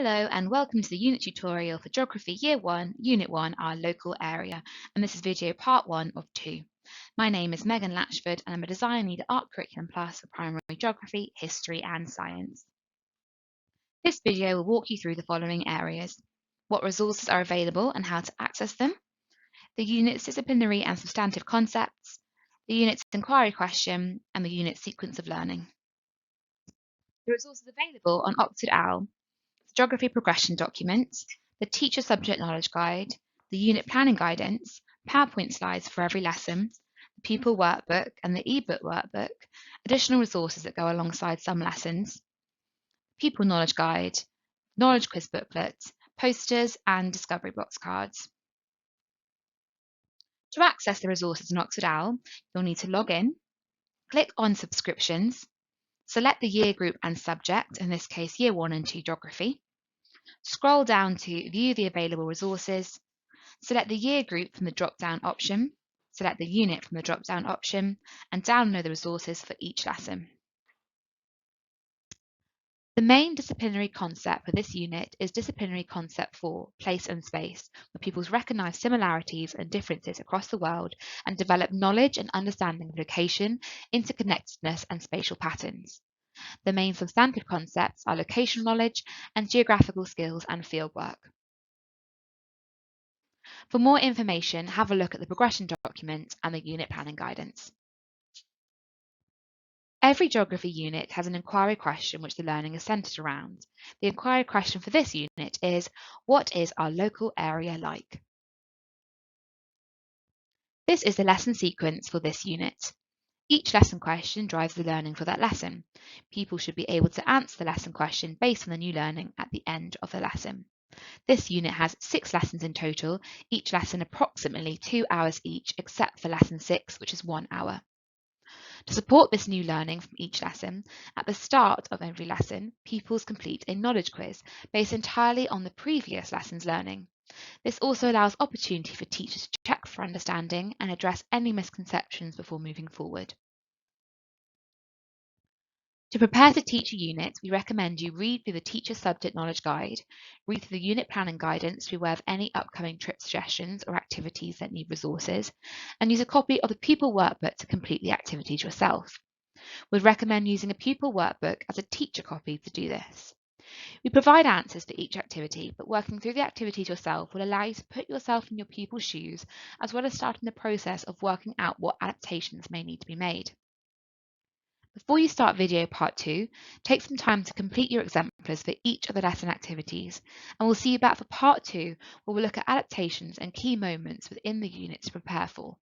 Hello and welcome to the unit tutorial for Geography Year 1, Unit 1, our local area, and this is video part 1 of 2. My name is Megan Latchford and I'm a design lead at Art Curriculum Plus for primary geography, history and science. This video will walk you through the following areas: what resources are available and how to access them, the unit's disciplinary and substantive concepts, the unit's inquiry question, and the unit's sequence of learning. The resources available on Oxford OWL: Geography Progression Document, the Teacher Subject Knowledge Guide, the Unit Planning Guidance, PowerPoint slides for every lesson, the Pupil Workbook and the eBook Workbook, additional resources that go alongside some lessons, Pupil Knowledge Guide, Knowledge Quiz Booklet, posters and Discovery Box cards. To access the resources in Oxford OWL, you'll need to log in, click on Subscriptions, select the year group and subject, in this case Year 1 and 2 Geography, scroll down to View the available resources, select the year group from the drop-down option, select the unit from the drop-down option, and download the resources for each lesson. The main disciplinary concept for this unit is Disciplinary Concept 4, Place and Space, where pupils recognise similarities and differences across the world and develop knowledge and understanding of location, interconnectedness and spatial patterns. The main substantive concepts are locational knowledge and geographical skills and fieldwork. For more information, have a look at the progression document and the unit planning guidance. Every geography unit has an inquiry question which the learning is centred around. The inquiry question for this unit is, what is our local area like? This is the lesson sequence for this unit. Each lesson question drives the learning for that lesson. People should be able to answer the lesson question based on the new learning at the end of the lesson. This unit has 6 lessons in total, each lesson approximately 2 hours each, except for lesson 6, which is 1 hour. To support this new learning from each lesson, at the start of every lesson, pupils complete a knowledge quiz based entirely on the previous lesson's learning. This also allows opportunity for teachers to check for understanding and address any misconceptions before moving forward. To prepare to teach a unit, we recommend you read through the Teacher Subject Knowledge Guide, read through the Unit Planning Guidance to be aware of any upcoming trip suggestions or activities that need resources, and use a copy of the Pupil Workbook to complete the activities yourself. We'd recommend using a Pupil Workbook as a teacher copy to do this. We provide answers for each activity, but working through the activities yourself will allow you to put yourself in your pupil's shoes, as well as starting the process of working out what adaptations may need to be made. Before you start video part 2, take some time to complete your exemplars for each of the lesson activities, and we'll see you back for part 2, where we'll look at adaptations and key moments within the unit to prepare for.